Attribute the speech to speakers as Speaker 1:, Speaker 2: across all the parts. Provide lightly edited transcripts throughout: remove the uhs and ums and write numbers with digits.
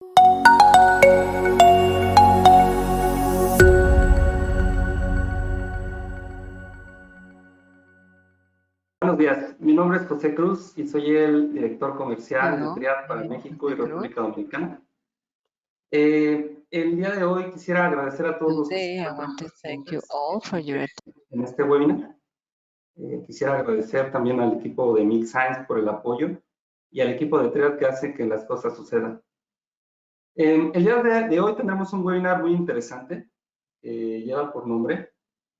Speaker 1: Buenos días, mi nombre es José Cruz y soy el director comercial de
Speaker 2: Hello,
Speaker 1: Triad para
Speaker 2: my name is
Speaker 1: México y
Speaker 2: Jose Cruz.
Speaker 1: República Dominicana. El día de hoy quisiera agradecer a todos los que se
Speaker 2: Today, I want
Speaker 1: encuentran
Speaker 2: to thank you
Speaker 1: presentes
Speaker 2: all for your
Speaker 1: en este webinar. Quisiera agradecer también al equipo de Mix Science por el apoyo y al equipo de Triad que hace que las cosas sucedan. El día de hoy tendremos un webinar muy interesante, lleva por nombre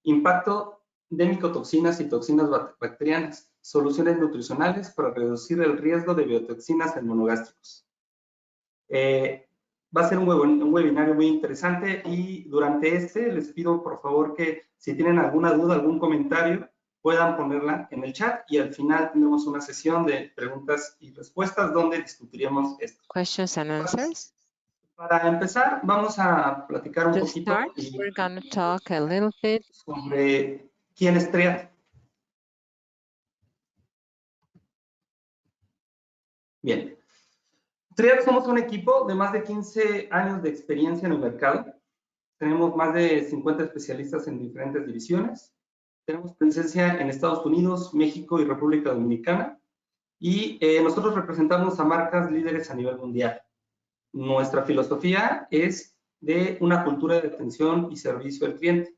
Speaker 1: Impacto de micotoxinas y toxinas bacterianas, soluciones nutricionales para reducir el riesgo de biotoxinas en monogástricos. Va a ser un webinario muy interesante y durante este les pido por favor que si tienen alguna duda, algún comentario, puedan ponerla en el chat y al final tendremos una sesión de preguntas y respuestas donde discutiremos esto.
Speaker 2: questions and answers.
Speaker 1: Para empezar, vamos a platicar un
Speaker 2: To
Speaker 1: poquito
Speaker 2: start, we're going to talk a little bit
Speaker 1: sobre quién es Triad. Bien. Triad somos un equipo de más de 15 años de experiencia en el mercado. Tenemos más de 50 especialistas en diferentes divisiones. Tenemos presencia en Estados Unidos, México y República Dominicana. Y nosotros representamos a marcas líderes a nivel mundial. Nuestra filosofía es de una cultura de atención y servicio al cliente.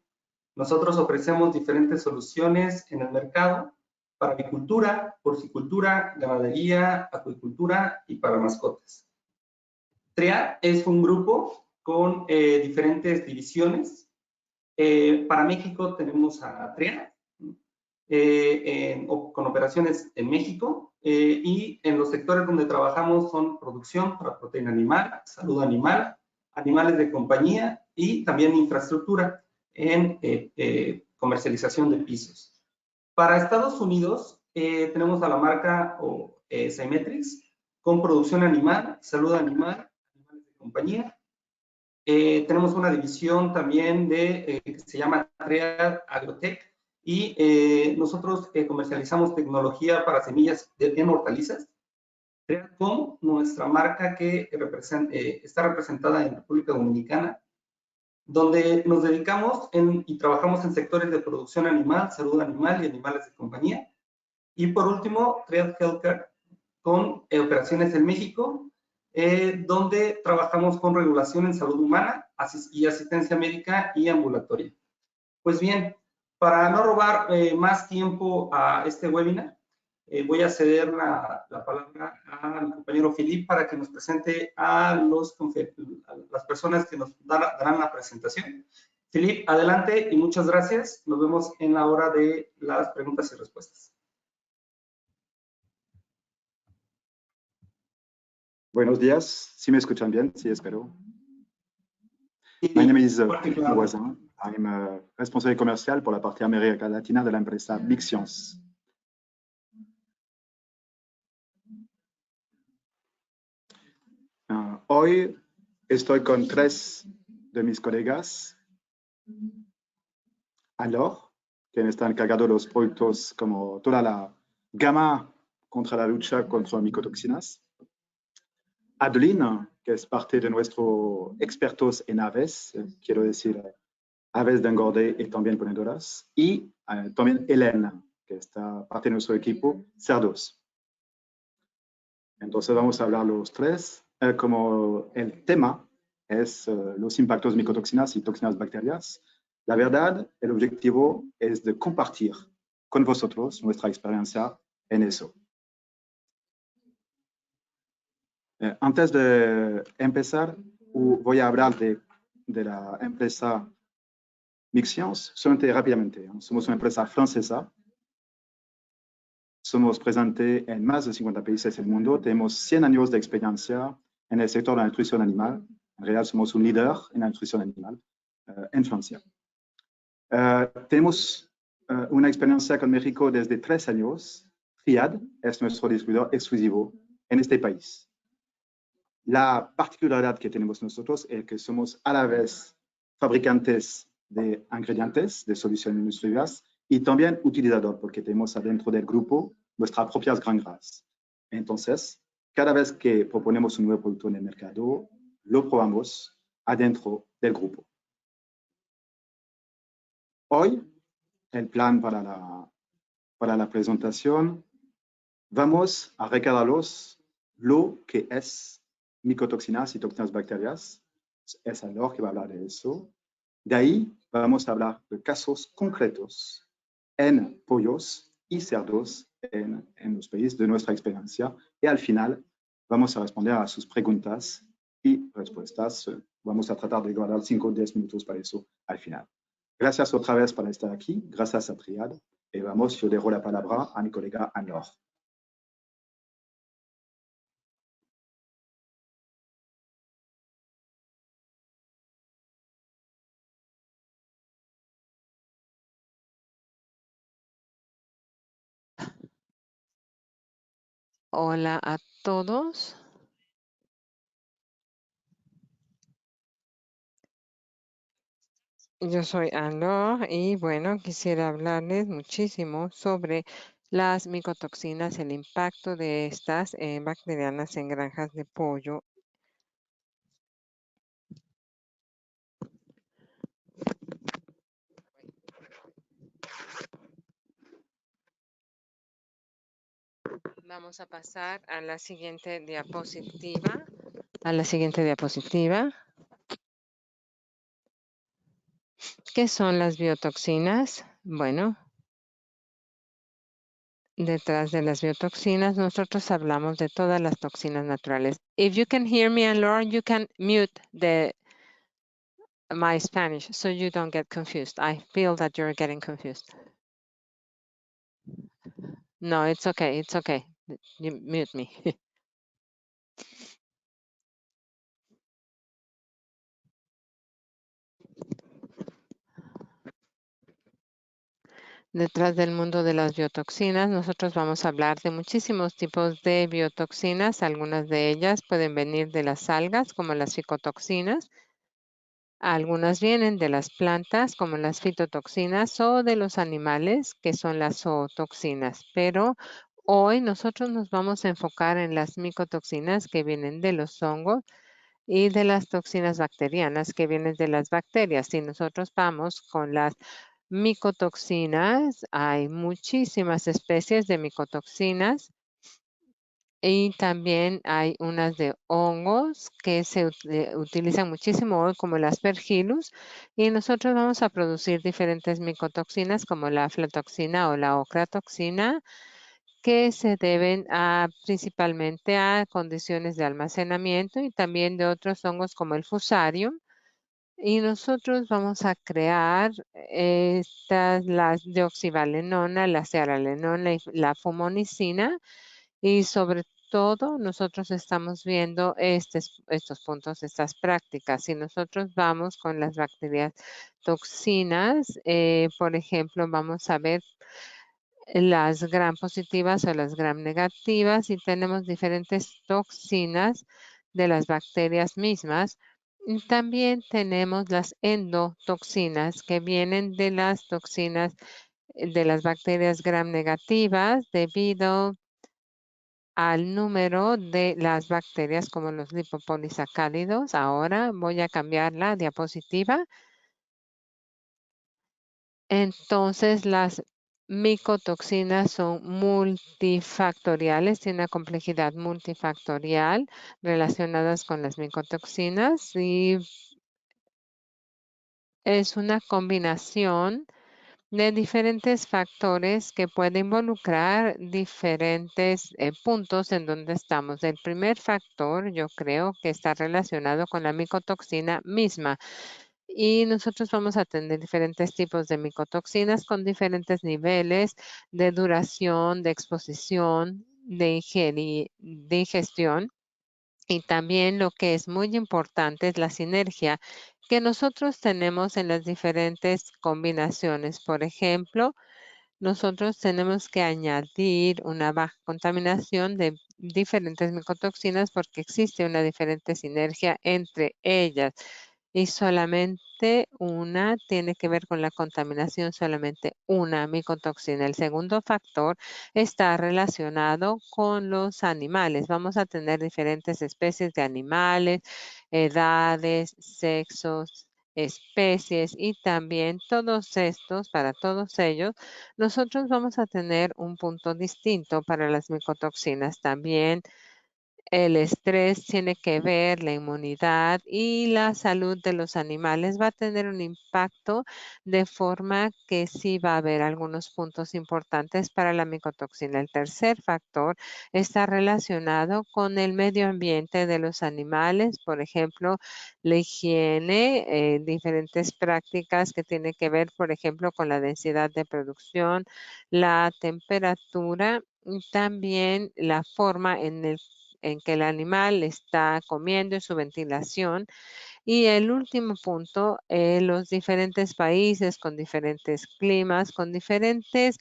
Speaker 1: Nosotros ofrecemos diferentes soluciones en el mercado para avicultura, porcicultura, ganadería, acuicultura y para mascotas. Triad es un grupo con diferentes divisiones. Para México tenemos a Triad, con operaciones en México y en los sectores donde trabajamos son producción para proteína animal, salud animal, animales de compañía y también infraestructura en comercialización de pisos. Para Estados Unidos tenemos a la marca Symetrics con producción animal, salud animal, animales de compañía. Tenemos una división también que se llama Triad Agrotech y nosotros comercializamos tecnología para semillas en hortalizas. Triadcom, nuestra marca que está representada en República Dominicana, donde nos dedicamos y trabajamos en sectores de producción animal, salud animal y animales de compañía. Y por último, Triad Healthcare, con operaciones en México, donde trabajamos con regulación en salud humana y asistencia médica y ambulatoria. Pues bien, para no robar más tiempo a este webinar, voy a ceder la palabra a mi compañero Philippe para que nos presente a las personas que nos darán la presentación. Philippe, adelante y muchas gracias. Nos vemos en la hora de las preguntas y respuestas.
Speaker 3: Buenos días, si me escuchan bien, sí, espero. My name is Philippe Voisin. I'm responsable comercial por la parte América Latina de la empresa Big Science. Hoy estoy con 3 de mis colegas. Alors, quien está encargado de los productos como toda la gama contra la lucha contra micotoxinas. Adeline, que es parte de nuestros expertos en aves, quiero decir aves de engorde y también ponedoras. Y también Elena, que está parte de nuestro equipo, cerdos. Entonces vamos a hablar los 3. Como el tema es los impactos de micotoxinas y toxinas bacterianas, la verdad, el objetivo es de compartir con vosotros nuestra experiencia en eso. Antes de empezar, voy a hablar de la empresa Big Science, solamente rápidamente. Somos una empresa francesa. Somos presentes en más de 50 países del mundo. Tenemos 100 años de experiencia en el sector de la nutrición animal. En realidad, somos un líder en la nutrición animal en Francia. Tenemos una experiencia con México desde 3 años. Triad es nuestro distribuidor exclusivo en este país. La particularidad que tenemos nosotros es que somos a la vez fabricantes de ingredientes, de soluciones industriales y también utilizador, porque tenemos adentro del grupo nuestras propias granjas. Entonces, cada vez que proponemos un nuevo producto en el mercado, lo probamos adentro del grupo. Hoy, el plan para la presentación, vamos a recordarlos lo que es micotoxinas y toxinas bacterias. Es Alor que va a hablar de eso. De ahí vamos a hablar de casos concretos en pollos y cerdos en los países de nuestra experiencia. Y al final vamos a responder a sus preguntas y respuestas. Vamos a tratar de guardar 5 o 10 minutos para eso al final. Gracias otra vez por estar aquí. Gracias a Triad. Y vamos, yo dejo la palabra a mi colega Anne-Laure.
Speaker 2: Hola a todos. Yo soy Anne-Laure y bueno, quisiera hablarles muchísimo sobre las micotoxinas, el impacto de estas bacterianas en granjas de pollo. Vamos a pasar a la siguiente diapositiva. ¿Qué son las biotoxinas? Bueno, detrás de las biotoxinas nosotros hablamos de todas las toxinas naturales. If you can hear me, Anne-Laure, you can mute my Spanish so you don't get confused. I feel that you're getting confused. No, it's okay. It's okay. You mute me. Detrás del mundo de las biotoxinas, nosotros vamos a hablar de muchísimos tipos de biotoxinas. Algunas de ellas pueden venir de las algas, como las ficotoxinas. Algunas vienen de las plantas, como las fitotoxinas, o de los animales, que son las zootoxinas. Pero hoy nosotros nos vamos a enfocar en las micotoxinas que vienen de los hongos y de las toxinas bacterianas que vienen de las bacterias. Si nosotros vamos con las micotoxinas, hay muchísimas especies de micotoxinas y también hay unas de hongos que se utilizan muchísimo hoy, como el Aspergillus, y nosotros vamos a producir diferentes micotoxinas como la aflatoxina o la ocratoxina, que se deben principalmente a condiciones de almacenamiento y también de otros hongos como el Fusarium. Y nosotros vamos a crear las deoxivalenona, la cearalenona y la fumonicina. Y sobre todo, nosotros estamos viendo estos puntos, estas prácticas. Si nosotros vamos con las bacterias toxinas, por ejemplo, vamos a ver las gram positivas o las gram negativas y tenemos diferentes toxinas de las bacterias mismas. Y también tenemos las endotoxinas que vienen de las toxinas de las bacterias gram negativas debido al número de las bacterias como los lipopolisacáridos. Ahora voy a cambiar la diapositiva. Entonces, las micotoxinas son multifactoriales, tienen una complejidad multifactorial relacionadas con las micotoxinas y es una combinación de diferentes factores que puede involucrar diferentes puntos en donde estamos. El primer factor, yo creo que está relacionado con la micotoxina misma. Y nosotros vamos a tener diferentes tipos de micotoxinas con diferentes niveles de duración, de exposición, de ingestión. Y también lo que es muy importante es la sinergia que nosotros tenemos en las diferentes combinaciones. Por ejemplo, nosotros tenemos que añadir una baja contaminación de diferentes micotoxinas porque existe una diferente sinergia entre ellas. y solamente una tiene que ver con la contaminación, solamente una micotoxina. El segundo factor está relacionado con los animales. Vamos a tener diferentes especies de animales, edades, sexos, especies y también todos estos, para todos ellos, nosotros vamos a tener un punto distinto para las micotoxinas. También el estrés tiene que ver, la inmunidad y la salud de los animales va a tener un impacto de forma que sí va a haber algunos puntos importantes para la micotoxina. El tercer factor está relacionado con el medio ambiente de los animales, por ejemplo, la higiene, diferentes prácticas que tienen que ver, por ejemplo, con la densidad de producción, la temperatura y también la forma en que el animal está comiendo y su ventilación. Y el último punto, los diferentes países con diferentes climas, con diferentes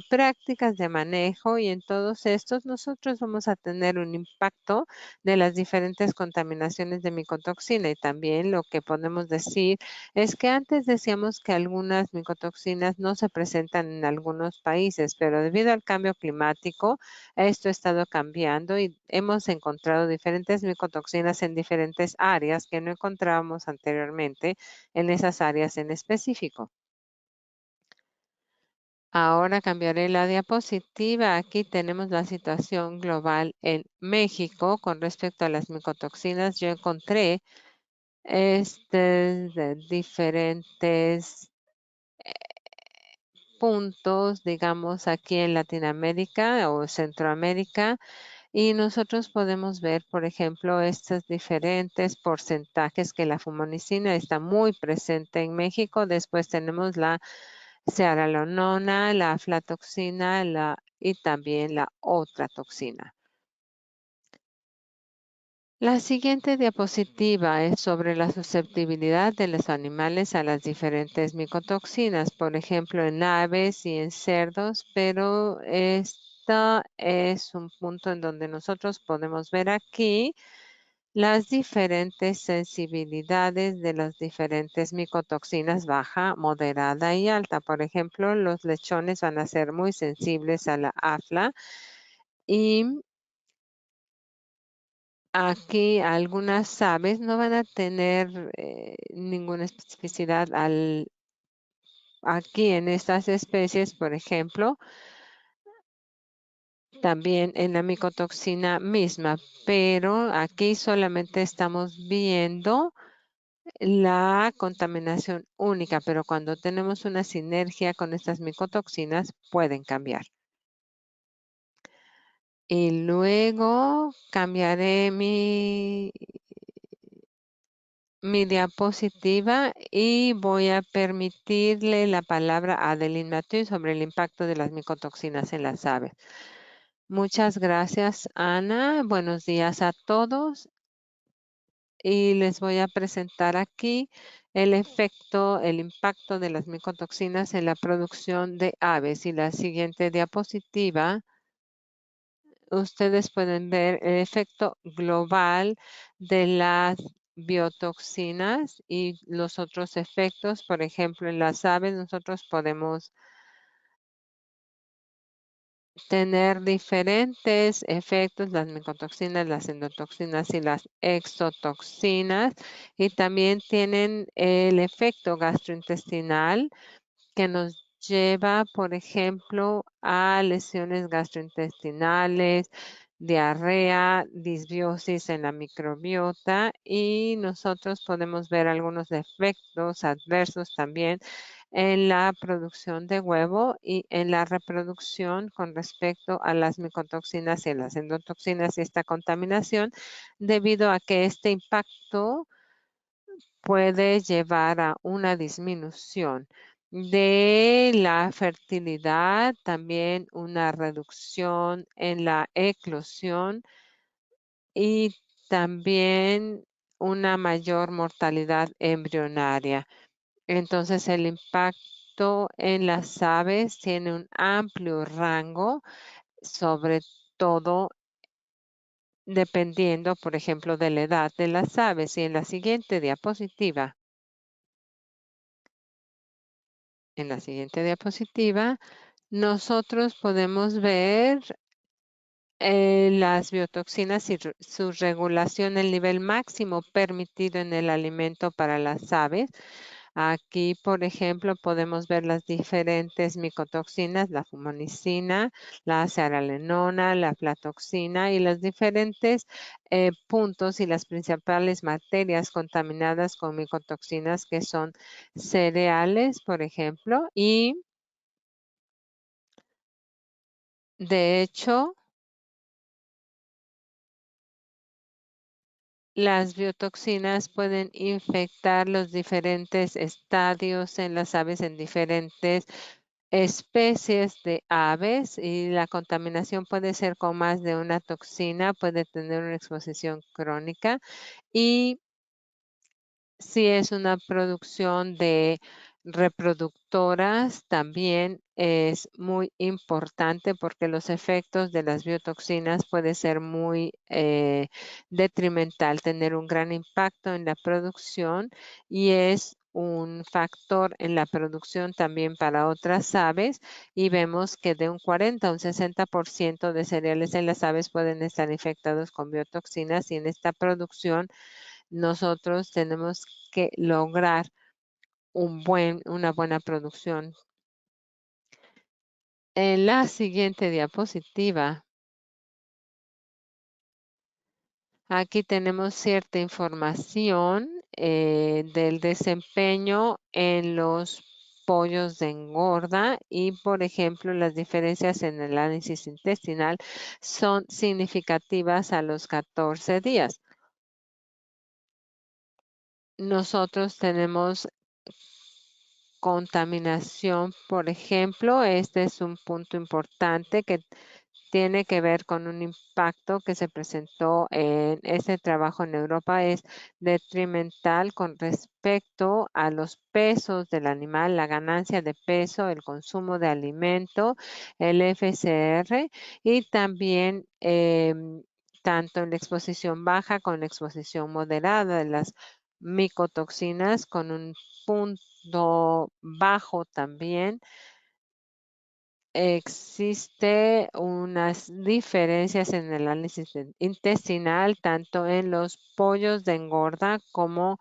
Speaker 2: prácticas de manejo y en todos estos nosotros vamos a tener un impacto de las diferentes contaminaciones de micotoxina y también lo que podemos decir es que antes decíamos que algunas micotoxinas no se presentan en algunos países, pero debido al cambio climático, esto ha estado cambiando y hemos encontrado diferentes micotoxinas en diferentes áreas que no encontrábamos anteriormente en esas áreas en específico. Ahora cambiaré la diapositiva. Aquí tenemos la situación global en México con respecto a las micotoxinas. Yo encontré diferentes puntos, digamos, aquí en Latinoamérica o Centroamérica. Y nosotros podemos ver, por ejemplo, estos diferentes porcentajes que la fumonicina está muy presente en México. Después tenemos la cearalonona, la aflatoxina y también la otra toxina. La siguiente diapositiva es sobre la susceptibilidad de los animales a las diferentes micotoxinas, por ejemplo, en aves y en cerdos, pero esta es un punto en donde nosotros podemos ver aquí las diferentes sensibilidades de las diferentes micotoxinas baja, moderada y alta. Por ejemplo, los lechones van a ser muy sensibles a la afla y aquí algunas aves no van a tener ninguna especificidad aquí en estas especies, por ejemplo, también en la micotoxina misma, pero aquí solamente estamos viendo la contaminación única, pero cuando tenemos una sinergia con estas micotoxinas pueden cambiar. Y luego cambiaré mi diapositiva y voy a permitirle la palabra a Adeline Mathieu sobre el impacto de las micotoxinas en las aves. Muchas gracias, Ana. Buenos días a todos. Y les voy a presentar aquí el efecto, el impacto de las micotoxinas en la producción de aves. Y la siguiente diapositiva, ustedes pueden ver el efecto global de las biotoxinas y los otros efectos. Por ejemplo, en las aves nosotros podemos tener diferentes efectos, las micotoxinas, las endotoxinas y las exotoxinas, y también tienen el efecto gastrointestinal que nos lleva, por ejemplo, a lesiones gastrointestinales, diarrea, disbiosis en la microbiota y nosotros podemos ver algunos efectos adversos también en la producción de huevo y en la reproducción con respecto a las micotoxinas y las endotoxinas y esta contaminación debido a que este impacto puede llevar a una disminución de la fertilidad, también una reducción en la eclosión y también una mayor mortalidad embrionaria. Entonces, el impacto en las aves tiene un amplio rango, sobre todo dependiendo, por ejemplo, de la edad de las aves. Y en la siguiente diapositiva, nosotros podemos ver las biotoxinas y su regulación, el nivel máximo permitido en el alimento para las aves. Aquí, por ejemplo, podemos ver las diferentes micotoxinas, la fumonicina, la cearalenona, la aflatoxina y los diferentes puntos y las principales materias contaminadas con micotoxinas que son cereales, por ejemplo, y de hecho, las biotoxinas pueden infectar los diferentes estadios en las aves en diferentes especies de aves y la contaminación puede ser con más de una toxina, puede tener una exposición crónica y si es una producción de reproductoras, también es muy importante porque los efectos de las biotoxinas puede ser muy detrimental, tener un gran impacto en la producción y es un factor en la producción también para otras aves y vemos que de un 40 a un 60% de cereales en las aves pueden estar infectados con biotoxinas y en esta producción nosotros tenemos que lograr una buena producción. En la siguiente diapositiva, aquí tenemos cierta información del desempeño en los pollos de engorda y, por ejemplo, las diferencias en el análisis intestinal son significativas a los 14 días. Nosotros tenemos contaminación, por ejemplo, este es un punto importante que tiene que ver con un impacto que se presentó en este trabajo en Europa, es detrimental con respecto a los pesos del animal, la ganancia de peso, el consumo de alimento, el FCR y también tanto en la exposición baja como en la exposición moderada de las micotoxinas con un punto bajo también. Existe unas diferencias en el análisis intestinal, tanto en los pollos de engorda como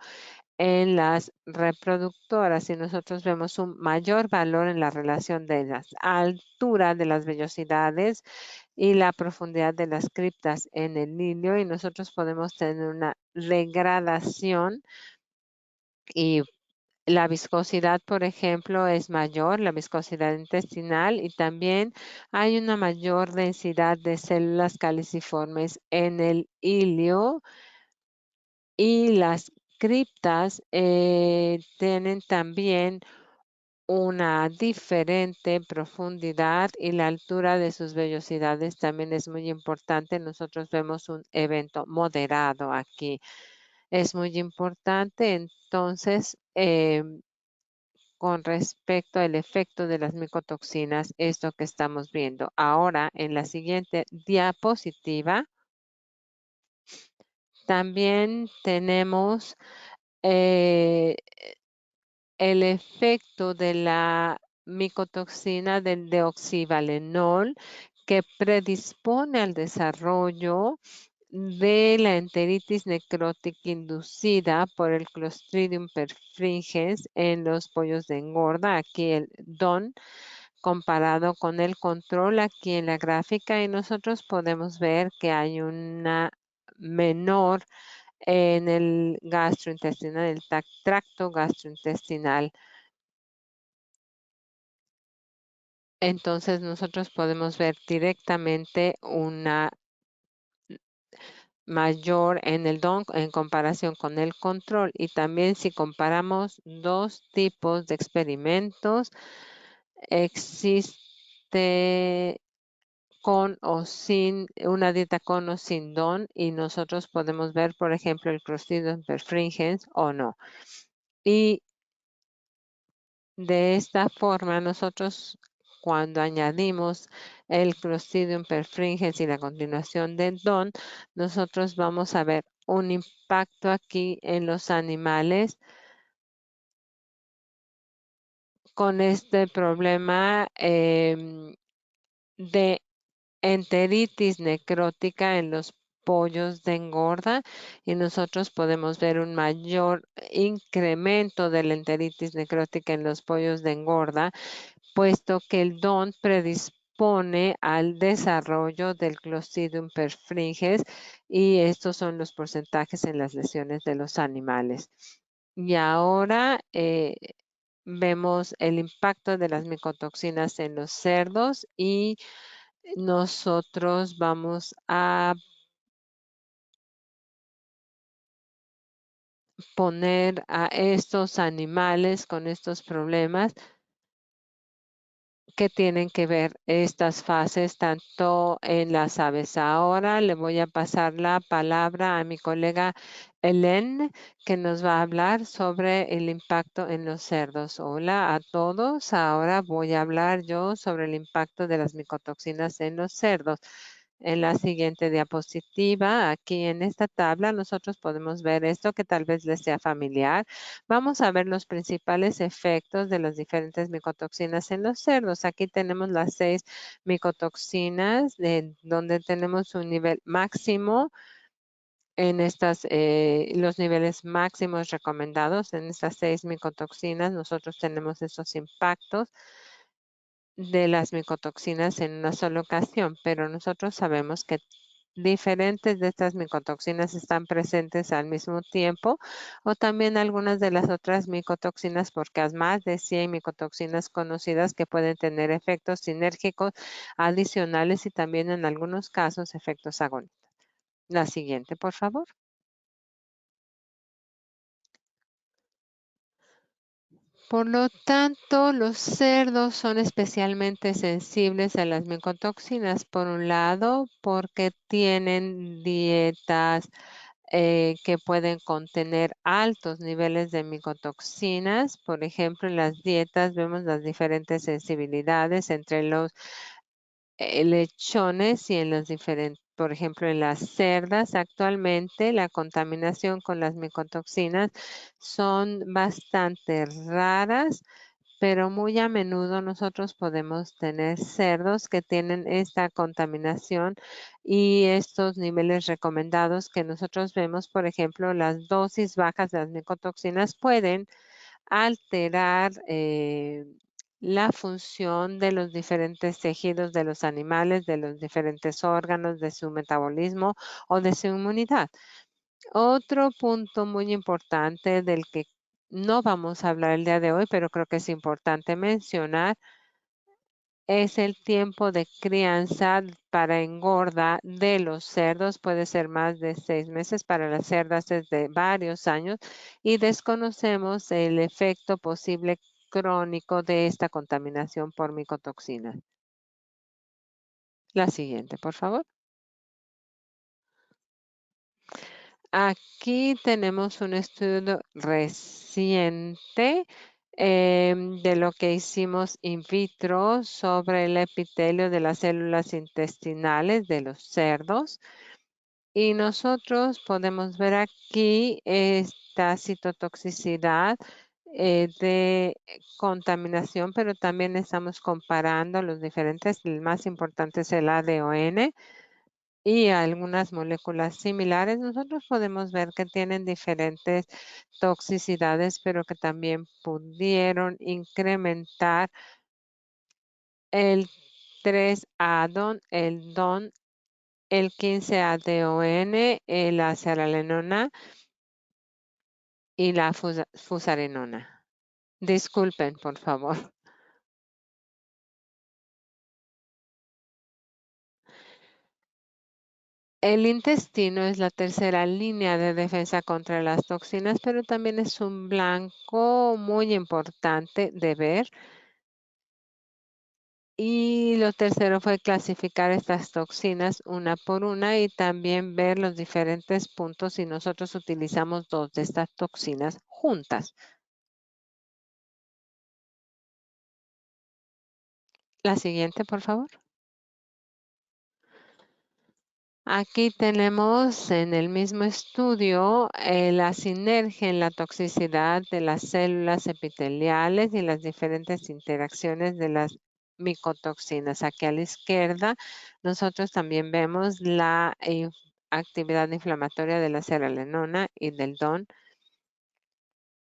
Speaker 2: en las reproductoras. Y nosotros vemos un mayor valor en la relación de la altura de las vellosidades y la profundidad de las criptas en el ilio. Y nosotros podemos tener una degradación y la viscosidad, por ejemplo, es mayor, la viscosidad intestinal, y también hay una mayor densidad de células caliciformes en el ilio y las criptas tienen también una diferente profundidad y la altura de sus vellosidades también es muy importante. Nosotros vemos un evento moderado aquí. Es muy importante, entonces, con respecto al efecto de las micotoxinas, esto que estamos viendo. Ahora, en la siguiente diapositiva, también tenemos el efecto de la micotoxina del deoxivalenol que predispone al desarrollo de la enteritis necrótica inducida por el Clostridium perfringens en los pollos de engorda. Aquí el DON comparado con el control aquí en la gráfica y nosotros podemos ver que hay una menor en el gastrointestinal, el tracto gastrointestinal. Entonces nosotros podemos ver directamente una mayor en el DON en comparación con el control. Y también si comparamos dos tipos de experimentos, existe con o sin una dieta con o sin DON y nosotros podemos ver, por ejemplo, el Clostridium perfringens o no. Y de esta forma nosotros cuando añadimos el Clostridium perfringens y la continuación del DON, nosotros vamos a ver un impacto aquí en los animales con este problema de enteritis necrótica en los pollos de engorda, y nosotros podemos ver un mayor incremento de la enteritis necrótica en los pollos de engorda, puesto que el DON predispone al desarrollo del Clostridium perfringens, y estos son los porcentajes en las lesiones de los animales. Y ahora vemos el impacto de las micotoxinas en los cerdos, y nosotros vamos a poner a estos animales con estos problemas que tienen que ver estas fases tanto en las aves. Ahora le voy a pasar la palabra a mi colega Hélène, que nos va a hablar sobre el impacto en los cerdos. Hola a todos. Ahora voy a hablar yo sobre el impacto de las micotoxinas en los cerdos. En la siguiente diapositiva, aquí en esta tabla, nosotros podemos ver esto que tal vez les sea familiar. Vamos a ver los principales efectos de las diferentes micotoxinas en los cerdos. Aquí tenemos las 6 micotoxinas, donde tenemos un nivel máximo en los niveles máximos recomendados en estas 6 micotoxinas. Nosotros tenemos esos impactos de las micotoxinas en una sola ocasión, pero nosotros sabemos que diferentes de estas micotoxinas están presentes al mismo tiempo, o también algunas de las otras micotoxinas, porque hay más de 100 micotoxinas conocidas que pueden tener efectos sinérgicos adicionales y también en algunos casos efectos agonistas. La siguiente, por favor. Por lo tanto, los cerdos son especialmente sensibles a las micotoxinas, por un lado, porque tienen dietas que pueden contener altos niveles de micotoxinas. Por ejemplo, en las dietas vemos las diferentes sensibilidades entre los lechones y en los diferentes, por ejemplo, en las cerdas. Actualmente la contaminación con las micotoxinas son bastante raras, pero muy a menudo nosotros podemos tener cerdos que tienen esta contaminación y estos niveles recomendados que nosotros vemos. Por ejemplo, las dosis bajas de las micotoxinas pueden alterar la función de los diferentes tejidos de los animales, de los diferentes órganos, de su metabolismo o de su inmunidad. Otro punto muy importante del que no vamos a hablar el día de hoy, pero creo que es importante mencionar, es el tiempo de crianza para engorda de los cerdos. Puede ser más de 6 meses, para las cerdas es de varios años, y desconocemos el efecto posible crónico de esta contaminación por micotoxinas. La siguiente, por favor. Aquí tenemos un estudio reciente de lo que hicimos in vitro sobre el epitelio de las células intestinales de los cerdos. Y nosotros podemos ver aquí esta citotoxicidad de contaminación, pero también estamos comparando los diferentes. El más importante es el ADON y algunas moléculas similares. Nosotros podemos ver que tienen diferentes toxicidades, pero que también pudieron incrementar el 3-ADON, el DON, el 15-ADON, la seralenona y la fusarenona. Disculpen, por favor. El intestino es la tercera línea de defensa contra las toxinas, pero también es un blanco muy importante de ver. Y lo tercero fue clasificar estas toxinas una por una y también ver los diferentes puntos si nosotros utilizamos 2 de estas toxinas juntas. La siguiente, por favor. Aquí tenemos en el mismo estudio la sinergia en la toxicidad de las células epiteliales y las diferentes interacciones de las micotoxinas. Aquí a la izquierda nosotros también vemos la actividad inflamatoria de la cerelenona y del DON,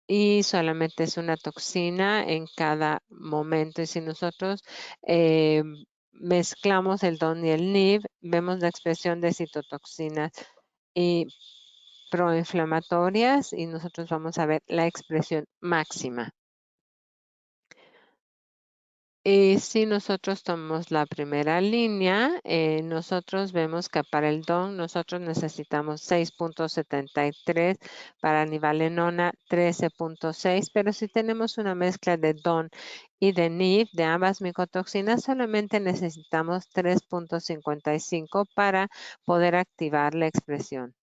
Speaker 2: y solamente es una toxina en cada momento. Y si nosotros mezclamos el DON y el NIV, vemos la expresión de citotoxinas y proinflamatorias, y nosotros vamos a ver la expresión máxima. Y si nosotros tomamos la primera línea, nosotros vemos que para el DON nosotros necesitamos 6.73, para nivalenona 13.6, pero si tenemos una mezcla de DON y de NIV, de ambas micotoxinas, solamente necesitamos 3.55 para poder activar la expresión.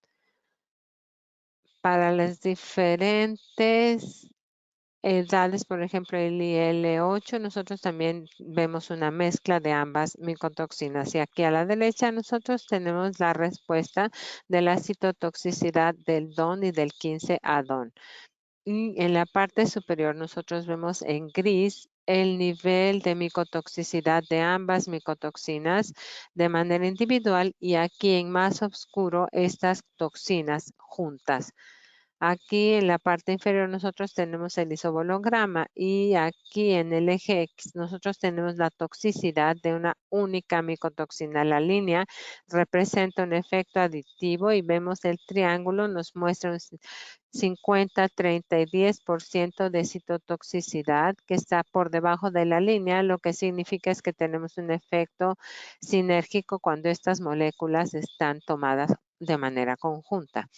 Speaker 2: Para las diferentes edades, por ejemplo, el IL-8, nosotros también vemos una mezcla de ambas micotoxinas. Y aquí a la derecha nosotros tenemos la respuesta de la citotoxicidad del DON y del 15-ADON. Y en la parte superior nosotros vemos en gris el nivel de micotoxicidad de ambas micotoxinas de manera individual, y aquí en más oscuro estas toxinas juntas. Aquí en la parte inferior nosotros tenemos el isobolograma, y aquí en el eje X nosotros tenemos la toxicidad de una única micotoxina. La línea representa un efecto aditivo y vemos el triángulo, nos muestra un 50, 30 y 10% de citotoxicidad que está por debajo de la línea, lo que significa es que tenemos un efecto sinérgico cuando estas moléculas están tomadas de manera conjunta.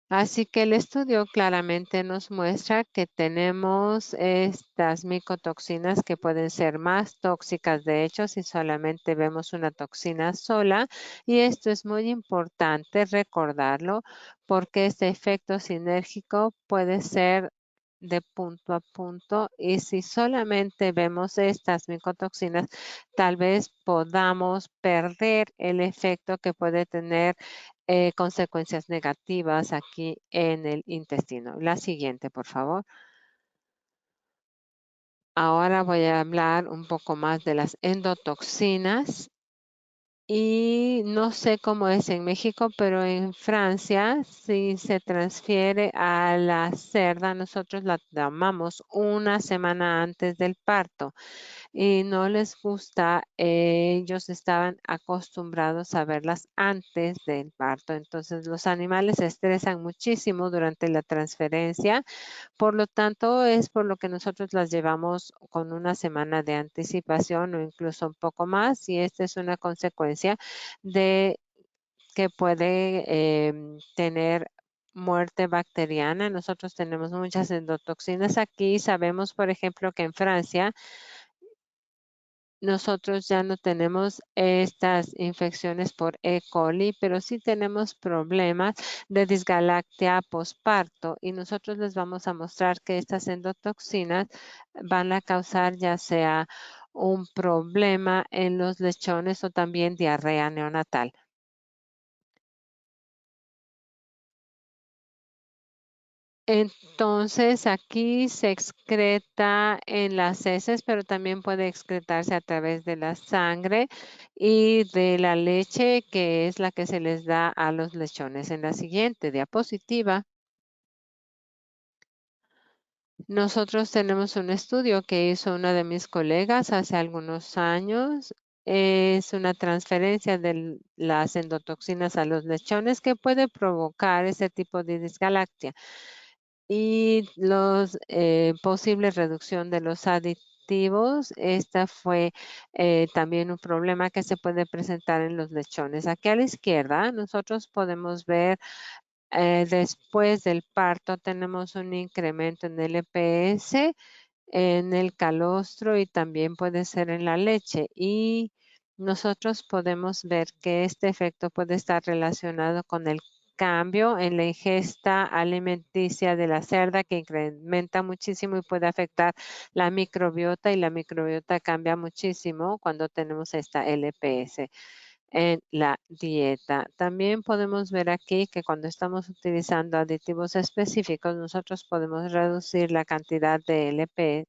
Speaker 2: Así que el estudio claramente nos muestra que tenemos estas micotoxinas que pueden ser más tóxicas, de hecho, si solamente vemos una toxina sola, y esto es muy importante recordarlo porque este efecto sinérgico puede ser de punto a punto, y si solamente vemos estas micotoxinas, tal vez podamos perder el efecto que puede tener consecuencias negativas aquí en el intestino. La siguiente, por favor. Ahora voy a hablar un poco más de las endotoxinas. Y no sé cómo es en México, pero en Francia, si se transfiere a la cerda, nosotros la tomamos una semana antes del parto. Y no les gusta, ellos estaban acostumbrados a verlas antes del parto. Entonces los animales se estresan muchísimo durante la transferencia, por lo tanto es por lo que nosotros las llevamos con una semana de anticipación o incluso un poco más, y esta es una consecuencia de que puede tener muerte bacteriana. Nosotros tenemos muchas endotoxinas aquí. Sabemos, por ejemplo, que en Francia nosotros ya no tenemos estas infecciones por E. coli, pero sí tenemos problemas de disgalactia posparto, y nosotros les vamos a mostrar que estas endotoxinas van a causar ya sea un problema en los lechones o también diarrea neonatal. Entonces, aquí se excreta en las heces, pero también puede excretarse a través de la sangre y de la leche, que es la que se les da a los lechones. En la siguiente diapositiva, nosotros tenemos un estudio que hizo una de mis colegas hace algunos años. Es una transferencia de las endotoxinas a los lechones que puede provocar ese tipo de disgalactia, y los posible reducción de los aditivos. Esta fue también un problema que se puede presentar en los lechones. Aquí a la izquierda nosotros podemos ver después del parto tenemos un incremento en el EPS, en el calostro y también puede ser en la leche, y nosotros podemos ver que este efecto puede estar relacionado con el cambio en la ingesta alimenticia de la cerda que incrementa muchísimo y puede afectar la microbiota, y la microbiota cambia muchísimo cuando tenemos esta LPS en la dieta. También podemos ver aquí que cuando estamos utilizando aditivos específicos, nosotros podemos reducir la cantidad de LP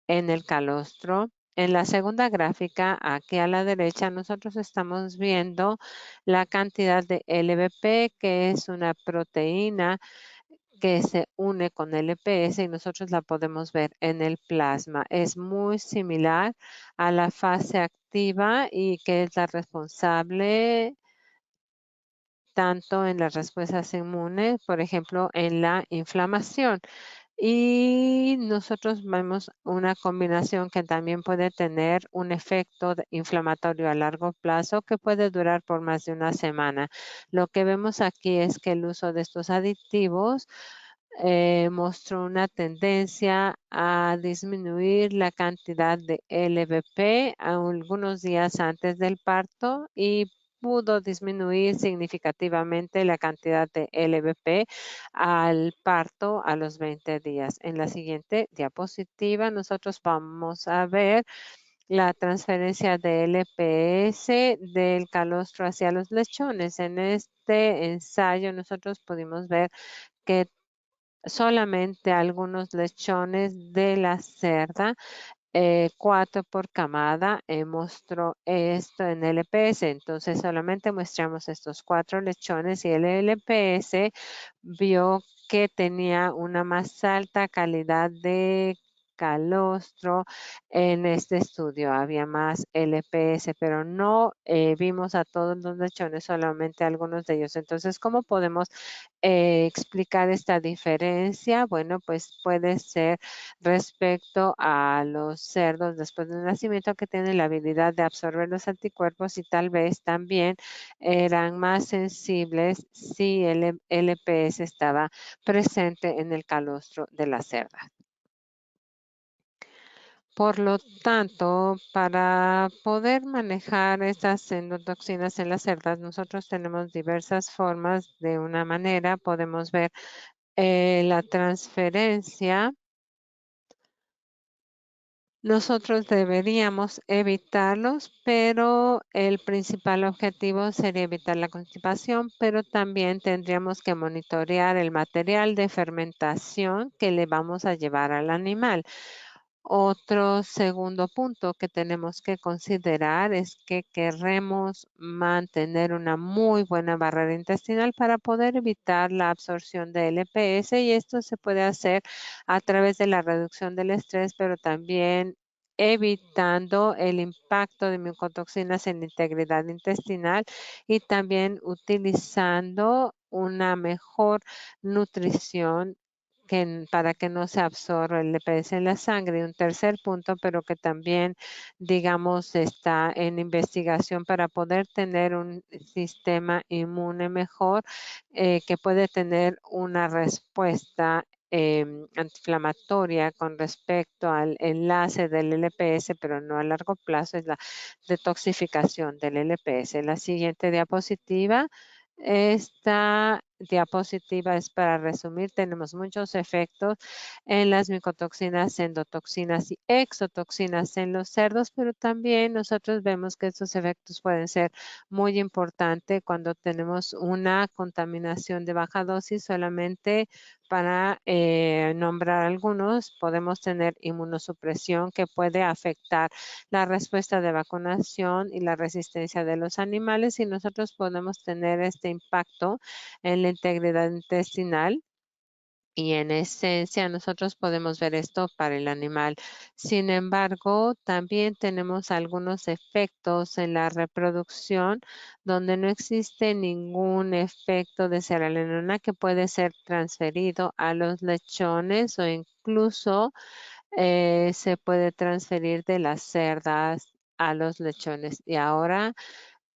Speaker 2: en el calostro. En la segunda gráfica, aquí a la derecha, nosotros estamos viendo la cantidad de LBP, que es una proteína que se une con LPS, y nosotros la podemos ver en el plasma. Es muy similar a la fase activa y que es la responsable tanto en las respuestas inmunes, por ejemplo, en la inflamación. Y nosotros vemos una combinación que también puede tener un efecto inflamatorio a largo plazo que puede durar por más de una semana. Lo que vemos aquí es que el uso de estos aditivos mostró una tendencia a disminuir la cantidad de LVP algunos días antes del parto, y pudo disminuir significativamente la cantidad de LVP al parto a los 20 días. En la siguiente diapositiva nosotros vamos a ver la transferencia de LPS del calostro hacia los lechones. En este ensayo nosotros pudimos ver que solamente algunos lechones de la cerda, 4 por camada, mostró esto en LPS. Entonces solamente muestramos estos 4 lechones y el LPS vio que tenía una más alta calidad de calostro en este estudio. Había más LPS, pero no vimos a todos los lechones, solamente a algunos de ellos. Entonces, ¿cómo podemos explicar esta diferencia? Bueno, pues puede ser respecto a los cerdos después del nacimiento, que tienen la habilidad de absorber los anticuerpos, y tal vez también eran más sensibles si el LPS estaba presente en el calostro de la cerda. Por lo tanto, para poder manejar estas endotoxinas en las cerdas, nosotros tenemos diversas formas. De una manera podemos ver la transferencia. Nosotros deberíamos evitarlos, pero el principal objetivo sería evitar la constipación, pero también tendríamos que monitorear el material de fermentación que le vamos a llevar al animal. Otro segundo punto que tenemos que considerar es que queremos mantener una muy buena barrera intestinal para poder evitar la absorción de LPS, y esto se puede hacer a través de la reducción del estrés, pero también evitando el impacto de micotoxinas en la integridad intestinal, y también utilizando una mejor nutrición para que no se absorba el LPS en la sangre. Un tercer punto, pero que también, digamos, está en investigación para poder tener un sistema inmune mejor, que puede tener una respuesta antiinflamatoria con respecto al enlace del LPS, pero no a largo plazo, es la detoxificación del LPS. La siguiente diapositiva. Esta diapositiva es para resumir. Tenemos muchos efectos en las micotoxinas, endotoxinas y exotoxinas en los cerdos, pero también nosotros vemos que estos efectos pueden ser muy importantes cuando tenemos una contaminación de baja dosis. Solamente para nombrar algunos, podemos tener inmunosupresión, que puede afectar la respuesta de vacunación y la resistencia de los animales, y nosotros podemos tener este impacto en la integridad intestinal. Y en esencia nosotros podemos ver esto para el animal. Sin embargo, también tenemos algunos efectos en la reproducción donde no existe ningún efecto de cerealenona que puede ser transferido a los lechones, o incluso se puede transferir de las cerdas a los lechones. Y ahora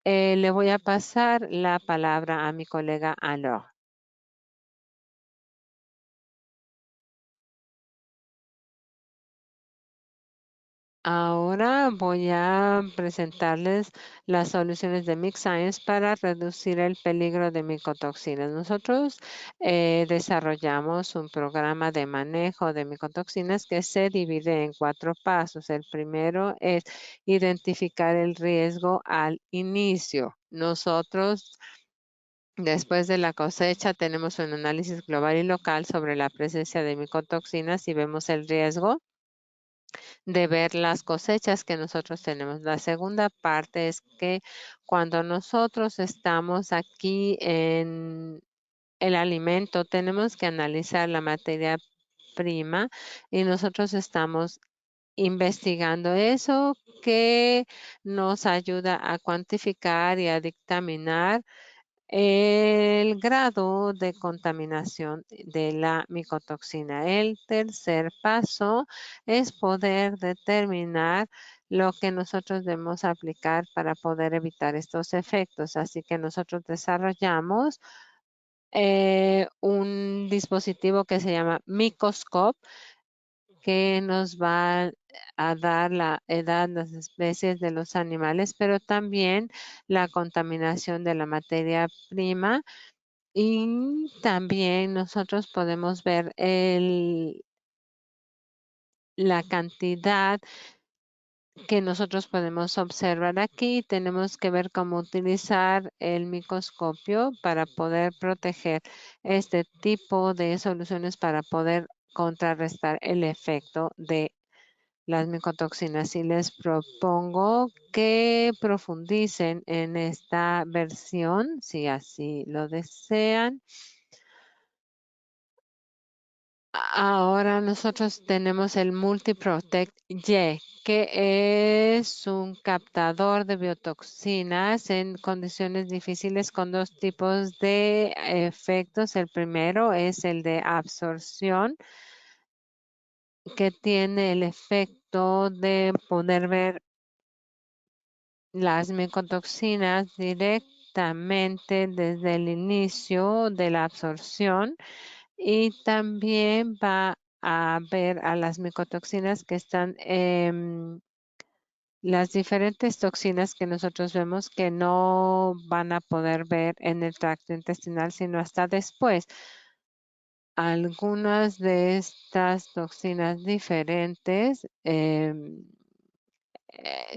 Speaker 2: le voy a pasar la palabra a mi colega Alors. Ahora voy a presentarles las soluciones de Mix Science para reducir el peligro de micotoxinas. Nosotros desarrollamos un programa de manejo de micotoxinas que se divide en 4 pasos. El primero es identificar el riesgo al inicio. Nosotros, después de la cosecha, tenemos un análisis global y local sobre la presencia de micotoxinas y vemos el riesgo de ver las cosechas que nosotros tenemos. La segunda parte es que cuando nosotros estamos aquí en el alimento, tenemos que analizar la materia prima y nosotros estamos investigando eso que nos ayuda a cuantificar y a dictaminar el grado de contaminación de la micotoxina. El tercer paso es poder determinar lo que nosotros debemos aplicar para poder evitar estos efectos. Así que nosotros desarrollamos un dispositivo que se llama Micoscope, que nos va a dar la edad, las especies de los animales, pero también la contaminación de la materia prima. Y también nosotros podemos ver la cantidad que nosotros podemos observar aquí. Tenemos que ver cómo utilizar el microscopio para poder proteger este tipo de soluciones para poder contrarrestar el efecto de las micotoxinas. Y les propongo que profundicen en esta versión, si así lo desean. Ahora nosotros tenemos el Multiprotect Y, que es un captador de biotoxinas en condiciones difíciles con 2 tipos de efectos. El primero es el de absorción, que tiene el efecto de poder ver las micotoxinas directamente desde el inicio de la absorción. Y también va a ver a las micotoxinas que están, las diferentes toxinas que nosotros vemos que no van a poder ver en el tracto intestinal, sino hasta después. Algunas de estas toxinas diferentes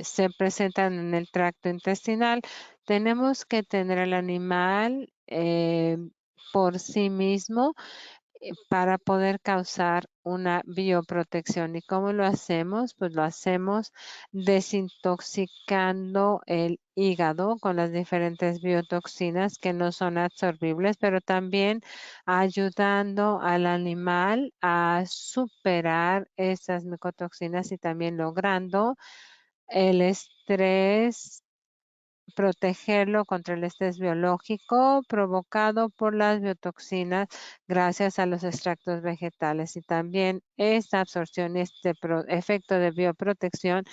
Speaker 2: se presentan en el tracto intestinal. Tenemos que tener al animal por sí mismo para poder causar una bioprotección. ¿Y cómo lo hacemos? Pues lo hacemos desintoxicando el hígado con las diferentes biotoxinas que no son absorbibles, pero también ayudando al animal a superar esas micotoxinas y también logrando el estrés, protegerlo contra el estrés biológico provocado por las biotoxinas gracias a los extractos vegetales. Y también esta absorción y este efecto de bioprotección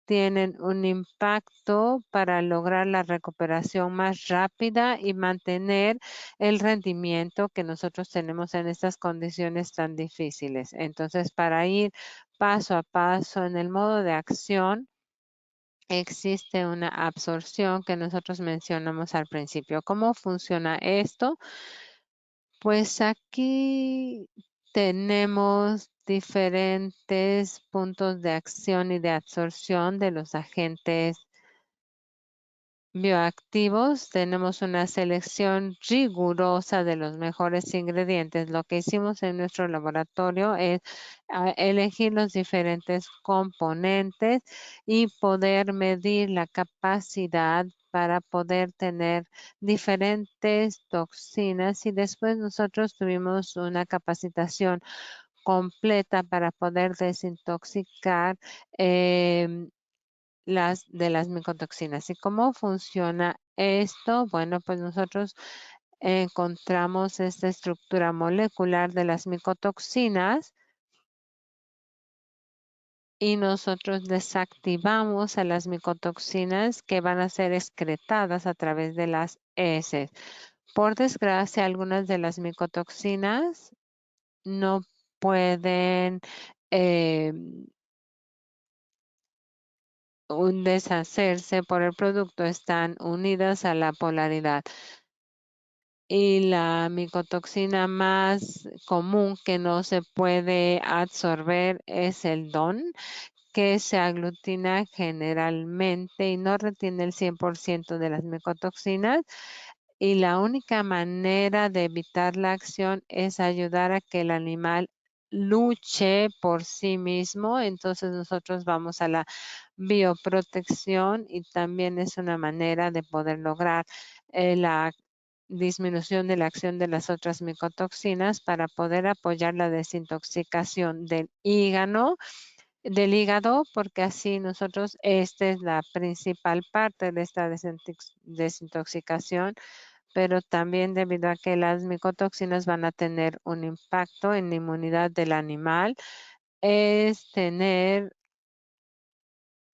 Speaker 2: tienen un impacto para lograr la recuperación más rápida y mantener el rendimiento que nosotros tenemos en estas condiciones tan difíciles. Entonces, para ir paso a paso en el modo de acción, existe una absorción que nosotros mencionamos al principio. ¿Cómo funciona esto? Pues aquí tenemos diferentes puntos de acción y de absorción de los agentes bioactivos. Tenemos una selección rigurosa de los mejores ingredientes. Lo que hicimos en nuestro laboratorio es elegir los diferentes componentes y poder medir la capacidad para poder tener diferentes toxinas, y después nosotros tuvimos una capacitación completa para poder desintoxicar las micotoxinas. ¿Y cómo funciona esto? Bueno, pues nosotros encontramos esta estructura molecular de las micotoxinas y nosotros desactivamos a las micotoxinas que van a ser excretadas a través de las heces. Por desgracia, algunas de las micotoxinas no pueden un deshacerse por el producto están unidas a la polaridad. Y la micotoxina más común que no se puede absorber es el DON, que se aglutina generalmente y no retiene el 100% de las micotoxinas. Y la única manera de evitar la acción es ayudar a que el animal luche por sí mismo. Entonces nosotros vamos a la bioprotección y también es una manera de poder lograr la disminución de la acción de las otras micotoxinas para poder apoyar la desintoxicación del hígado, porque así nosotros, esta es la principal parte de esta desintoxicación, pero también debido a que las micotoxinas van a tener un impacto en la inmunidad del animal, es tener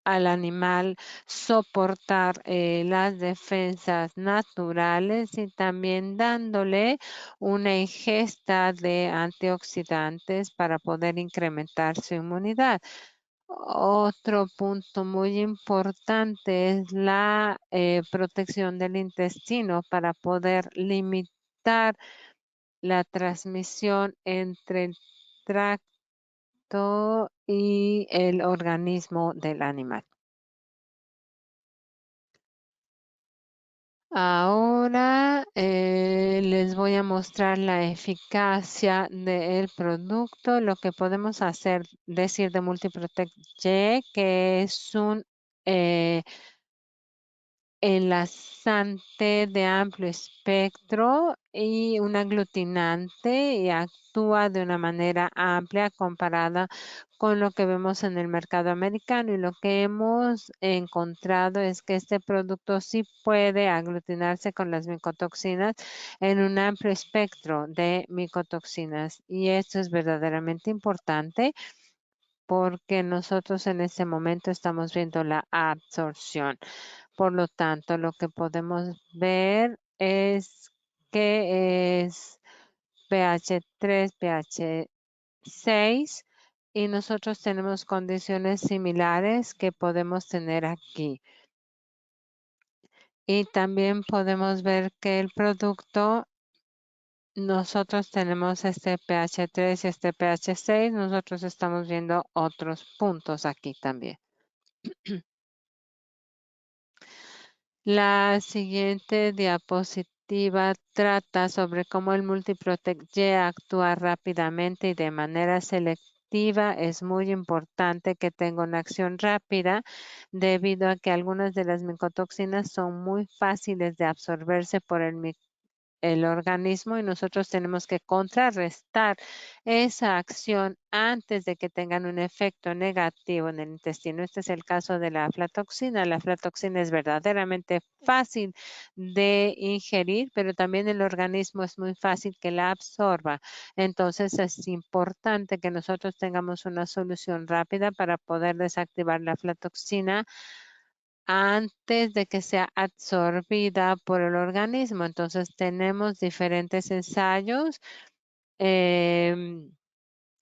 Speaker 2: al animal soportar las defensas naturales y también dándole una ingesta de antioxidantes para poder incrementar su inmunidad. Otro punto muy importante es la protección del intestino para poder limitar la transmisión entre el tracto y el organismo del animal. Ahora les voy a mostrar la eficacia del producto, lo que podemos decir de Multiprotect Y, que es un enlazante de amplio espectro y un aglutinante y actúa de una manera amplia comparada con lo que vemos en el mercado americano, y lo que hemos encontrado es que este producto sí puede aglutinarse con las micotoxinas en un amplio espectro de micotoxinas, y esto es verdaderamente importante porque nosotros en este momento estamos viendo la absorción. Por lo tanto, lo que podemos ver es que es pH 3, pH 6, y nosotros tenemos condiciones similares que podemos tener aquí. Y también podemos ver que el producto, nosotros tenemos este pH 3 y este pH 6, nosotros estamos viendo otros puntos aquí también. La siguiente diapositiva trata sobre cómo el Multiprotect Y actúa rápidamente y de manera selectiva. Es muy importante que tenga una acción rápida debido a que algunas de las micotoxinas son muy fáciles de absorberse por el organismo, y nosotros tenemos que contrarrestar esa acción antes de que tengan un efecto negativo en el intestino. Este es el caso de la aflatoxina. La aflatoxina es verdaderamente fácil de ingerir, pero también el organismo es muy fácil que la absorba. Entonces es importante que nosotros tengamos una solución rápida para poder desactivar la aflatoxina antes de que sea absorbida por el organismo. Entonces tenemos diferentes ensayos en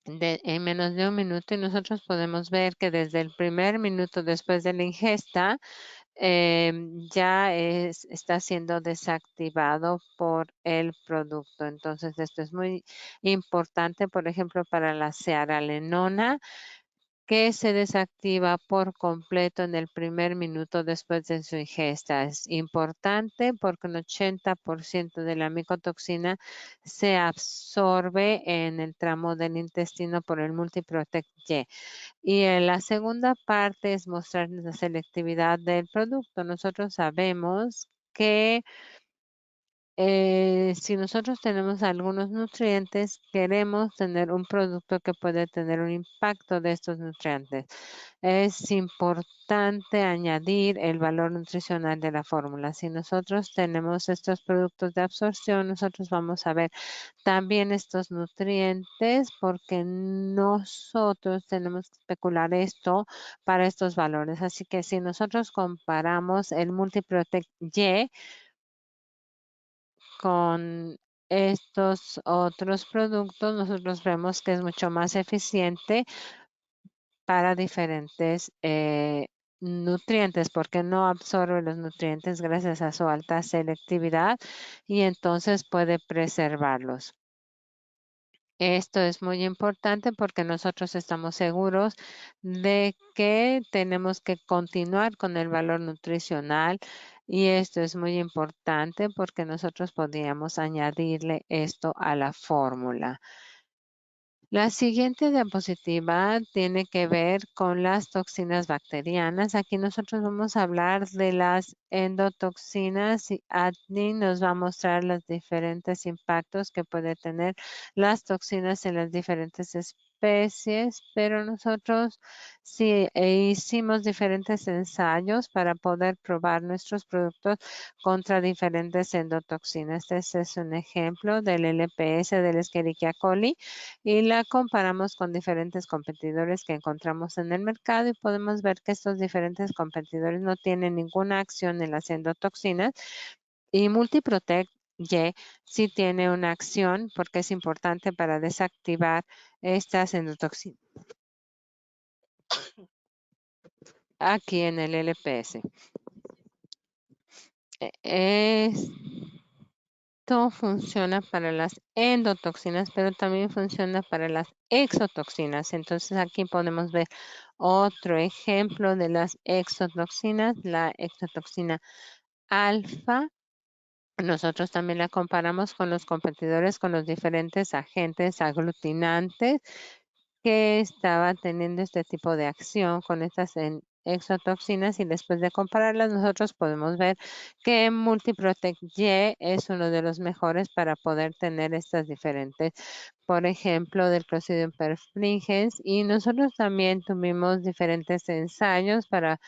Speaker 2: menos de un minuto, y nosotros podemos ver que desde el primer minuto después de la ingesta ya está siendo desactivado por el producto. Entonces esto es muy importante, por ejemplo, para la cearalenona, que se desactiva por completo en el primer minuto después de su ingesta. Es importante porque un 80% de la micotoxina se absorbe en el tramo del intestino por el Multiprotect Y. Y la segunda parte es mostrar la selectividad del producto. Nosotros sabemos que si nosotros tenemos algunos nutrientes, queremos tener un producto que puede tener un impacto de estos nutrientes. Es importante añadir el valor nutricional de la fórmula. Si nosotros tenemos estos productos de absorción, nosotros vamos a ver también estos nutrientes, porque nosotros tenemos que especular esto para estos valores. Así que si nosotros comparamos el Multiprotect Y con estos otros productos, nosotros vemos que es mucho más eficiente para diferentes nutrientes porque no absorbe los nutrientes gracias a su alta selectividad y entonces puede preservarlos. Esto es muy importante porque nosotros estamos seguros de que tenemos que continuar con el valor nutricional y esto es muy importante porque nosotros podríamos añadirle esto a la fórmula. La siguiente diapositiva tiene que ver con las toxinas bacterianas. Aquí nosotros vamos a hablar de las endotoxinas y Adeline nos va a mostrar los diferentes impactos que puede tener las toxinas en las diferentes especies, pero nosotros sí hicimos diferentes ensayos para poder probar nuestros productos contra diferentes endotoxinas. Este es un ejemplo del LPS del Escherichia coli y la comparamos con diferentes competidores que encontramos en el mercado y podemos ver que estos diferentes competidores no tienen ninguna acción en las endotoxinas y Multiprotect Y sí tiene una acción porque es importante para desactivar estas endotoxinas aquí en el LPS. Esto funciona para las endotoxinas, pero también funciona para las exotoxinas. Entonces aquí podemos ver otro ejemplo de las exotoxinas, la exotoxina alfa. Nosotros también la comparamos con los competidores, con los diferentes agentes aglutinantes que estaba teniendo este tipo de acción con estas exotoxinas y después de compararlas nosotros podemos ver que Multiprotect Y es uno de los mejores para poder tener estas diferentes, por ejemplo, del Clostridium perfringens y nosotros también tuvimos diferentes ensayos para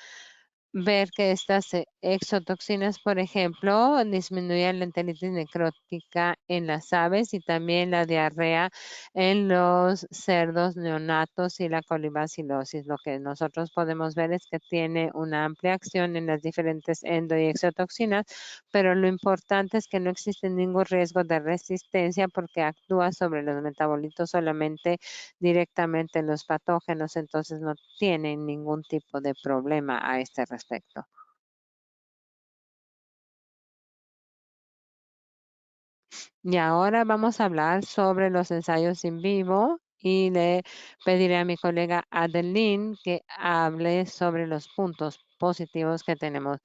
Speaker 2: ver que estas exotoxinas, por ejemplo, disminuían la enteritis necrótica en las aves y también la diarrea en los cerdos neonatos y la colibacilosis. Lo que nosotros podemos ver es que tiene una amplia acción en las diferentes endo y exotoxinas, pero lo importante es que no existe ningún riesgo de resistencia porque actúa sobre los metabolitos solamente directamente en los patógenos, entonces no tienen ningún tipo de problema a este respecto. Y ahora vamos a hablar sobre los ensayos en vivo y le pediré a mi colega Adeline que hable sobre los puntos positivos que tenemos.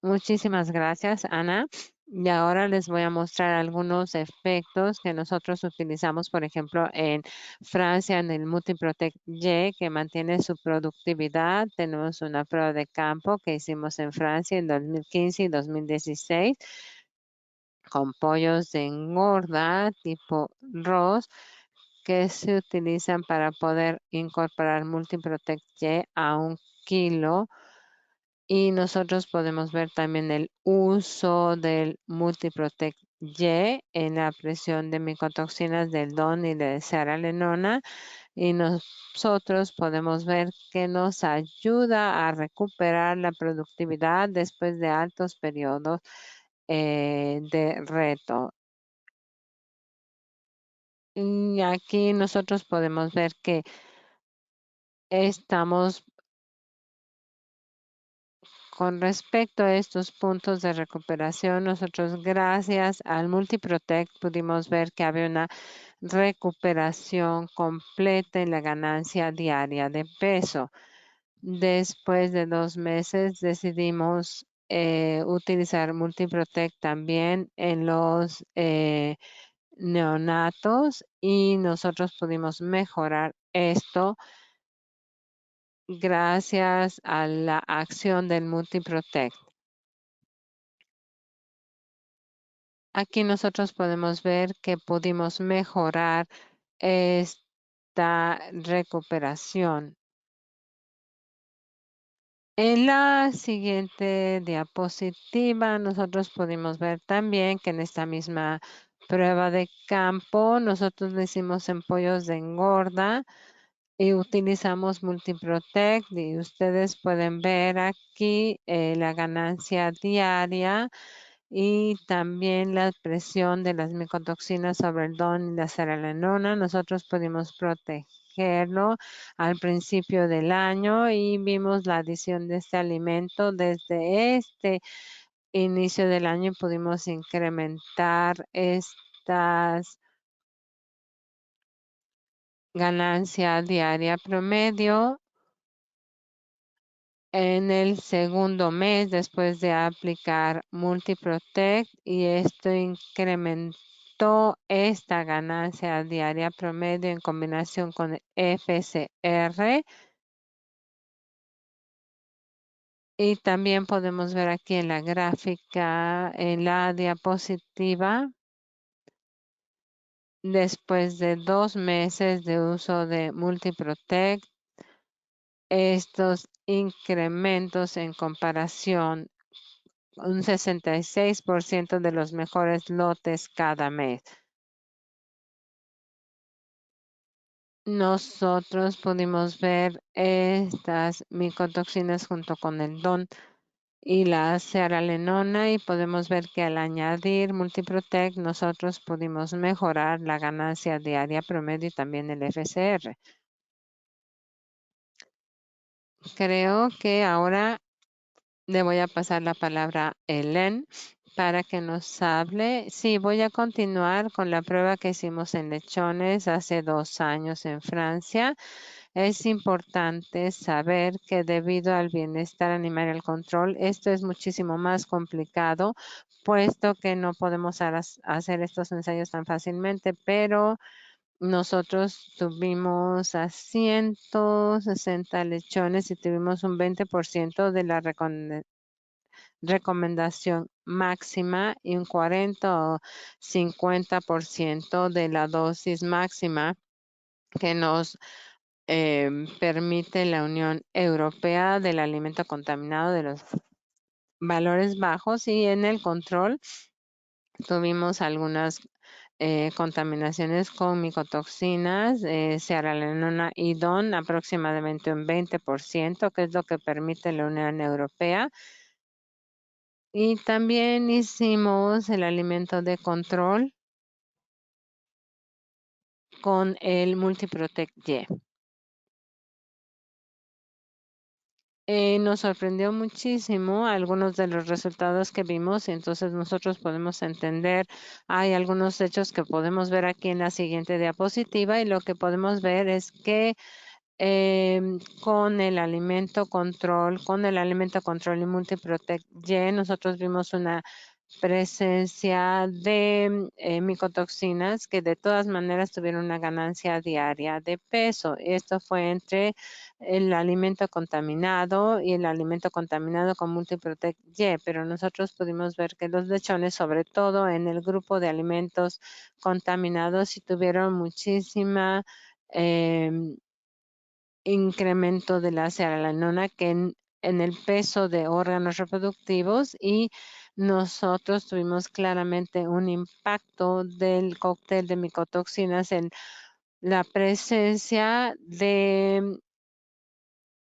Speaker 2: Muchísimas gracias, Ana. Y ahora les voy a mostrar algunos efectos que nosotros utilizamos, por ejemplo, en Francia, en el Multiprotect Y, que mantiene su productividad. Tenemos una prueba de campo que hicimos en Francia en 2015 y 2016 con pollos de engorda tipo Ross que se utilizan para poder incorporar Multiprotect Y a 1 kilo. Y nosotros podemos ver también el uso del Multiprotect Y en la presión de micotoxinas del DON y de cearalenona. Y nosotros podemos ver que nos ayuda a recuperar la productividad después de altos periodos de reto. Y aquí nosotros podemos ver que estamos con respecto a estos puntos de recuperación, nosotros gracias al Multiprotect pudimos ver que había una recuperación completa en la ganancia diaria de peso. Después de 2 meses decidimos utilizar Multiprotect también en los neonatos y nosotros pudimos mejorar esto gracias a la acción del Multiprotect. Aquí nosotros podemos ver que pudimos mejorar esta recuperación. En la siguiente diapositiva nosotros pudimos ver también que en esta misma prueba de campo nosotros lo hicimos en pollos de engorda y utilizamos Multiprotect y ustedes pueden ver aquí la ganancia diaria y también la presión de las micotoxinas sobre el DON y la cearalenona. Nosotros pudimos proteger protegerlo al principio del año y vimos la adición de este alimento desde este inicio del año y pudimos incrementar estas ganancia diaria promedio en el segundo mes después de aplicar Multiprotect y esto incrementó esta ganancia diaria promedio en combinación con el FCR. Y también podemos ver aquí en la gráfica, en la diapositiva, después de 2 meses de uso de Multiprotect, estos incrementos en comparación, un 66% de los mejores lotes cada mes. Nosotros pudimos ver estas micotoxinas junto con el DON y la cearalenona y podemos ver que al añadir Multiprotect nosotros pudimos mejorar la ganancia diaria promedio y también el FCR. Creo que ahora le voy a pasar la palabra a Helen para que nos hable. Sí, voy a continuar con la prueba que hicimos en lechones hace 2 años en Francia. Es importante saber que debido al bienestar animal y al control, esto es muchísimo más complicado, puesto que no podemos hacer estos ensayos tan fácilmente, pero nosotros tuvimos a 160 lechones y tuvimos un 20% de la recomendación máxima y un 40 o 50% de la dosis máxima que nos permite la Unión Europea del alimento contaminado de los valores bajos y en el control tuvimos algunas contaminaciones con micotoxinas, cearalenona y DON, aproximadamente un 20%, que es lo que permite la Unión Europea. Y también hicimos el alimento de control con el Multiprotect Y. Nos sorprendió muchísimo algunos de los resultados que vimos y entonces nosotros podemos entender, hay algunos hechos que podemos ver aquí en la siguiente diapositiva y lo que podemos ver es que con el alimento control y Multiprotect Y, nosotros vimos una presencia de micotoxinas que de todas maneras tuvieron una ganancia diaria de peso. Esto fue entre el alimento contaminado y el alimento contaminado con Multiprotect Y, pero nosotros pudimos ver que los lechones, sobre todo en el grupo de alimentos contaminados, sí tuvieron muchísima incremento de la cearalenona que en el peso de órganos reproductivos y nosotros tuvimos claramente un impacto del cóctel de micotoxinas en la presencia de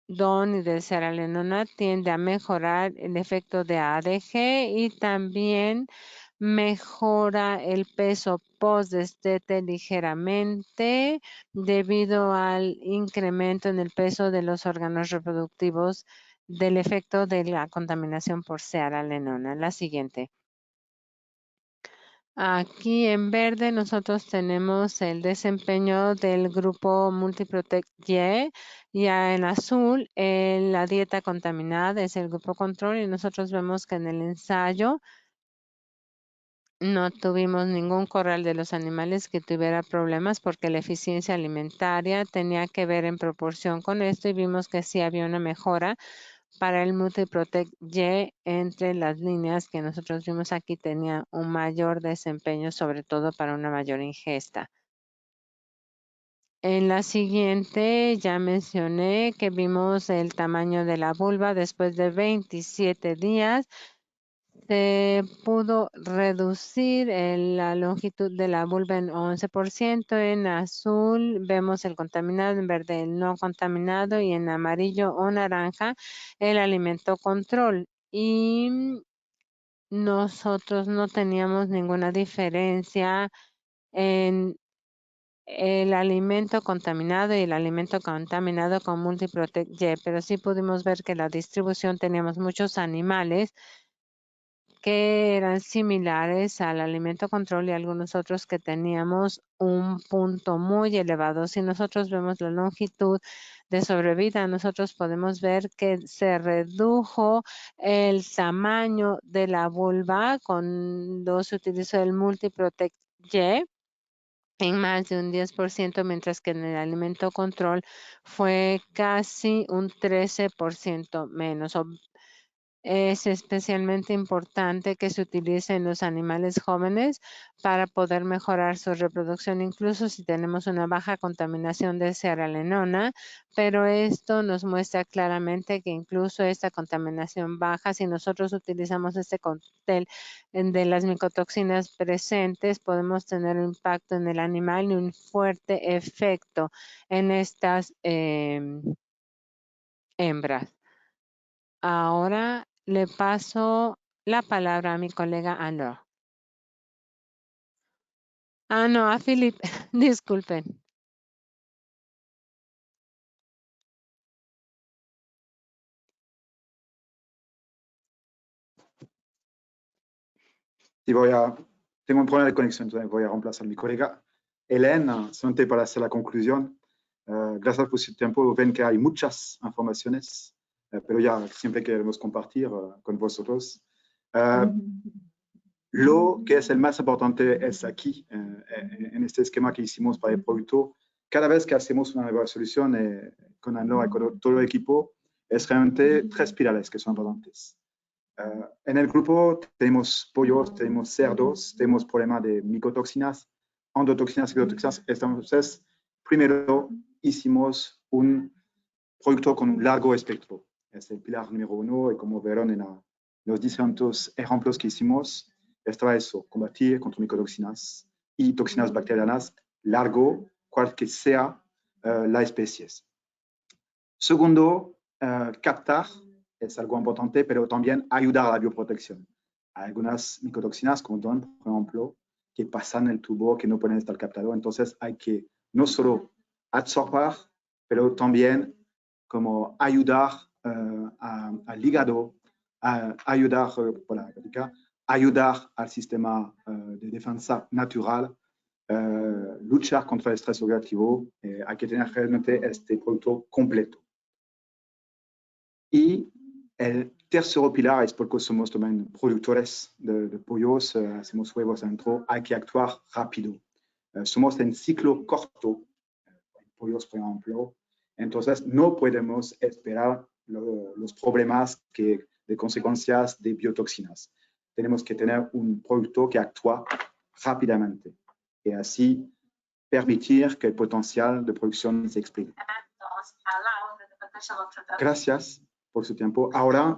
Speaker 2: DON y de cearalenona tiende a mejorar el efecto de ADG y también mejora el peso post-destete ligeramente debido al incremento en el peso de los órganos reproductivos del efecto de la contaminación por cearalenona. La siguiente. Aquí en verde nosotros tenemos el desempeño del grupo Multiprotect Y. Ya en azul, la dieta contaminada es el grupo control y nosotros vemos que en el ensayo no tuvimos ningún corral de los animales que tuviera problemas porque la eficiencia alimentaria tenía que ver en proporción con esto y vimos que sí había una mejora para el Multiprotect Y entre las líneas que nosotros vimos aquí tenía un mayor desempeño, sobre todo para una mayor ingesta. En la siguiente ya mencioné que vimos el tamaño de la vulva después de 27 días. Se pudo reducir la longitud de la vulva en 11%. En azul vemos el contaminado, en verde el no contaminado y en amarillo o naranja el alimento control. Y nosotros no teníamos ninguna diferencia en el alimento contaminado y el alimento contaminado con Multiprotect Y, pero sí pudimos ver que la distribución teníamos muchos animales que eran similares al alimento control y algunos otros que teníamos un punto muy elevado. Si nosotros vemos la longitud de sobrevida, nosotros podemos ver que se redujo el tamaño de la vulva cuando se utilizó el Multiprotect Y en más de un 10%, mientras que en el alimento control fue casi un 13% menos. Es especialmente importante que se utilice en los animales jóvenes para poder mejorar su reproducción, incluso si tenemos una baja contaminación de zearalenona, pero esto nos muestra claramente que incluso esta contaminación baja, si nosotros utilizamos este cóctel de las micotoxinas presentes, podemos tener un impacto en el animal y un fuerte efecto en estas hembras. Ahora le paso la palabra a mi colega Anne. No, a Philip. Disculpen.
Speaker 3: Y tengo un problema de conexión, entonces voy a reemplazar a mi colega. Hélène, solamente para hacer la conclusión, gracias por su tiempo. Ven que hay muchas informaciones, pero ya siempre queremos compartir con vosotros. Lo que es el más importante es aquí, en este esquema que hicimos para el producto. Cada vez que hacemos una nueva solución con Anlo y con todo el equipo, es realmente 3 pilares que son importantes. En el grupo tenemos pollos, tenemos cerdos, tenemos problemas de micotoxinas, endotoxinas, citotoxinas. Entonces, primero hicimos un producto con un largo espectro. Es el pilar número 1 y como vieron en los distintos ejemplos que hicimos, estaba eso, combatir contra micotoxinas y toxinas bacterianas largo, cual que sea la especie. Segundo, captar es algo importante, pero también ayudar a la bioprotección. Hay algunas micotoxinas, como DON, por ejemplo, que pasan el tubo, que no pueden estar captados. Entonces hay que no solo absorber, pero también como ayudar al hígado, ayudar, ayudar al sistema de defensa natural, luchar contra el estrés oxidativo. Hay que tener realmente este producto completo. Y el tercer pilar es porque somos también productores de pollos, hacemos huevos adentro, hay que actuar rápido. Somos en ciclo corto, pollos por ejemplo, entonces no podemos esperar los problemas de consecuencias de biotoxinas. Tenemos que tener un producto que actúa rápidamente y así permitir que el potencial de producción se exprime. Gracias por su tiempo. Ahora